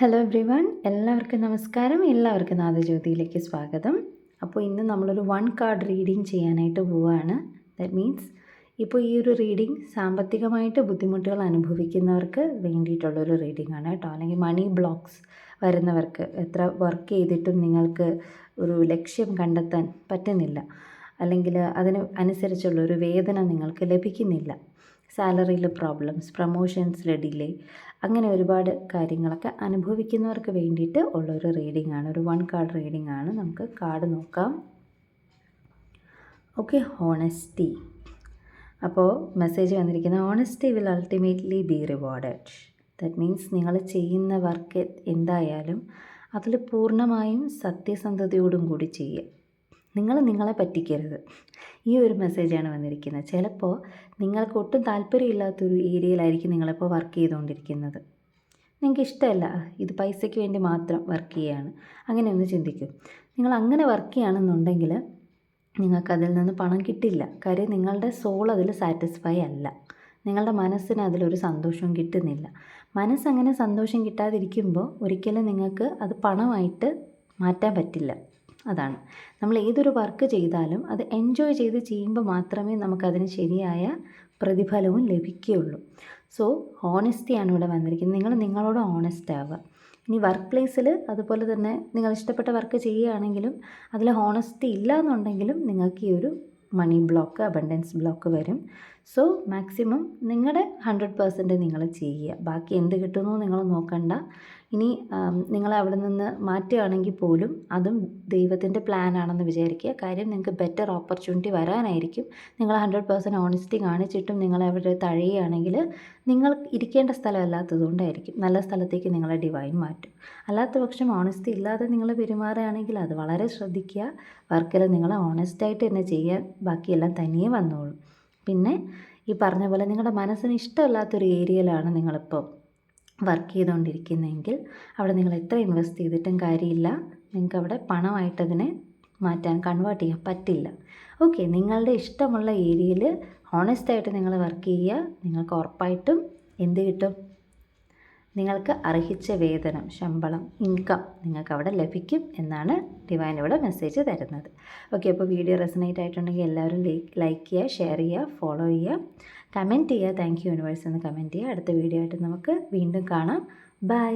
Hello everyone, എല്ലാവർക്കും നമസ്കാരം. എല്ലാവർക്കും നാദജ്യോതിയിലേക്ക് സ്വാഗതം. അപ്പോൾ ഇന്ന് നമ്മളൊരു കാർഡ് റീഡിങ് ചെയ്യാനായിട്ട് പോവുകയാണ്. ദാറ്റ് മീൻസ് ഇപ്പോൾ ഈ ഒരു റീഡിങ് സാമ്പത്തികമായിട്ട് ബുദ്ധിമുട്ടുകൾ അനുഭവിക്കുന്നവർക്ക് വേണ്ടിയിട്ടുള്ളൊരു റീഡിംഗ് ആണ് കേട്ടോ. അല്ലെങ്കിൽ മണി ബ്ലോക്സ് വരുന്നവർക്ക്, എത്ര വർക്ക് ചെയ്തിട്ടും നിങ്ങൾക്ക് ഒരു ലക്ഷ്യം കണ്ടെത്താൻ പറ്റുന്നില്ല, അല്ലെങ്കിൽ അതിന് അനുസരിച്ചുള്ളൊരു വേതനം നിങ്ങൾക്ക് ലഭിക്കുന്നില്ല, സാലറിയിൽ പ്രോബ്ലംസ്, പ്രൊമോഷൻസിൽ ഡിലേ, അങ്ങനെ ഒരുപാട് കാര്യങ്ങളൊക്കെ അനുഭവിക്കുന്നവർക്ക് വേണ്ടിയിട്ട് ഉള്ളൊരു റീഡിംഗ് ആണ്. ഒരു കാർഡ് റീഡിംഗ് ആണ്. നമുക്ക് കാർഡ് നോക്കാം. Okay, honesty. അപ്പോൾ മെസ്സേജ് വന്നിരിക്കുന്നത് honesty will ultimately B rewarded. That means നിങ്ങൾ ചെയ്യുന്ന വർക്ക് എന്തായാലും അതിൽ പൂർണ്ണമായും സത്യസന്ധതയോടും കൂടി ചെയ്യുക. നിങ്ങൾ നിങ്ങളെ പറ്റിക്കരുത്. ഈ ഒരു മെസ്സേജാണ് വന്നിരിക്കുന്നത്. ചിലപ്പോൾ നിങ്ങൾക്ക് ഒട്ടും താല്പര്യമില്ലാത്തൊരു ഏരിയയിലായിരിക്കും നിങ്ങളിപ്പോൾ വർക്ക് ചെയ്തുകൊണ്ടിരിക്കുന്നത്. നിങ്ങൾക്ക് ഇഷ്ടമല്ല, ഇത് പൈസയ്ക്ക് വേണ്ടി മാത്രം വർക്ക് ചെയ്യുകയാണ്, അങ്ങനെ ഒന്ന് ചിന്തിക്കും. നിങ്ങൾ അങ്ങനെ വർക്ക് ചെയ്യുകയാണെന്നുണ്ടെങ്കിൽ നിങ്ങൾക്കതിൽ നിന്ന് പണം കിട്ടില്ല. കാര്യം നിങ്ങളുടെ സോൾ അതിൽ സാറ്റിസ്ഫൈ അല്ല, നിങ്ങളുടെ മനസ്സിന് അതിലൊരു സന്തോഷവും കിട്ടുന്നില്ല. മനസ്സങ്ങനെ സന്തോഷം കിട്ടാതിരിക്കുമ്പോൾ ഒരിക്കലും നിങ്ങൾക്ക് അത് പണമായിട്ട് മാറ്റാൻ പറ്റില്ല. അതാണ്, നമ്മൾ ഏതൊരു വർക്ക് ചെയ്താലും അത് എൻജോയ് ചെയ്ത് ചെയ്യുമ്പോൾ മാത്രമേ നമുക്കതിന് ശരിയായ പ്രതിഫലവും ലഭിക്കുകയുള്ളൂ. സോ ഹോണസ്റ്റിയാണ് ഇവിടെ വന്നിരിക്കുന്നത്. നിങ്ങൾ നിങ്ങളോട് ഹോണസ്റ്റ് ആവുക. ഇനി വർക്ക് പ്ലേസിൽ അതുപോലെ തന്നെ നിങ്ങൾ ഇഷ്ടപ്പെട്ട വർക്ക് ചെയ്യുകയാണെങ്കിലും അതിൽ ഹോണസ്റ്റി ഇല്ല എന്നുണ്ടെങ്കിലും നിങ്ങൾക്ക് ഈ ഒരു മണി ബ്ലോക്ക്, അബണ്ടൻസ് ബ്ലോക്ക് വരും. സോ മാക്സിമം നിങ്ങളുടെ 100% നിങ്ങൾ ചെയ്യുക. ബാക്കി എന്ത് കിട്ടുന്നു നിങ്ങൾ നോക്കണ്ട. ഇനി നിങ്ങളെ അവിടെ നിന്ന് മാറ്റുകയാണെങ്കിൽ പോലും അതും ദൈവത്തിൻ്റെ പ്ലാൻ ആണെന്ന് വിചാരിക്കുക. കാര്യം നിങ്ങൾക്ക് ബെറ്റർ ഓപ്പർച്യൂണിറ്റി വരാനായിരിക്കും. നിങ്ങൾ 100% ഓണസ്റ്റി കാണിച്ചിട്ടും നിങ്ങളെ അവിടെ തഴയുകയാണെങ്കിൽ നിങ്ങൾ ഇരിക്കേണ്ട സ്ഥലമല്ലാത്തത് കൊണ്ടായിരിക്കും. നല്ല സ്ഥലത്തേക്ക് നിങ്ങളെ ഡിവൈൻ മാറ്റും. അല്ലാത്ത പക്ഷം ഓണസ്റ്റി ഇല്ലാതെ നിങ്ങൾ പെരുമാറുകയാണെങ്കിൽ അത് വളരെ ശ്രദ്ധിക്കുക. വർക്കിൽ നിങ്ങൾ ഓണസ്റ്റായിട്ട് തന്നെ ചെയ്യാൻ, ബാക്കിയെല്ലാം തനിയെ വന്നോളും. പിന്നെ ഈ പറഞ്ഞ പോലെ നിങ്ങളുടെ മനസ്സിന് ഇഷ്ടമല്ലാത്തൊരു ഏരിയയിലാണ് നിങ്ങളിപ്പോൾ വർക്ക് ചെയ്തുകൊണ്ടിരിക്കുന്നതെങ്കിൽ അവിടെ നിങ്ങൾ എത്ര ഇൻവെസ്റ്റ് ചെയ്തിട്ടും കാര്യമില്ല. നിങ്ങൾക്ക് അവിടെ പണമായിട്ടതിനെ മാറ്റാൻ, കൺവേർട്ട് ചെയ്യാൻ പറ്റില്ല. ഓക്കെ, നിങ്ങളുടെ ഇഷ്ടമുള്ള ഏരിയയിൽ ഹോണസ്റ്റായിട്ട് നിങ്ങൾ വർക്ക് ചെയ്യുക. നിങ്ങൾക്ക് ഉറപ്പായിട്ടും എന്ത് കിട്ടും? നിങ്ങൾക്ക് അർഹിച്ച വേതനം, ശമ്പളം, ഇൻകം നിങ്ങൾക്ക് അവിടെ ലഭിക്കും എന്നാണ് ഡിവൈൻ ഇവിടെ മെസ്സേജ് തരുന്നത്. ഓക്കെ, അപ്പോൾ വീഡിയോ റെസനേറ്റ് ആയിട്ടുണ്ടെങ്കിൽ എല്ലാവരും ലൈക്ക് ചെയ്യുക, ഷെയർ ചെയ്യുക, ഫോളോ ചെയ്യുക, കമൻറ്റ് ചെയ്യുക. താങ്ക് യു യൂണിവേഴ്സ് എന്ന് കമൻറ്റ് ചെയ്യുക. അടുത്ത വീഡിയോ ആയിട്ട് നമുക്ക് വീണ്ടും കാണാം. ബൈ.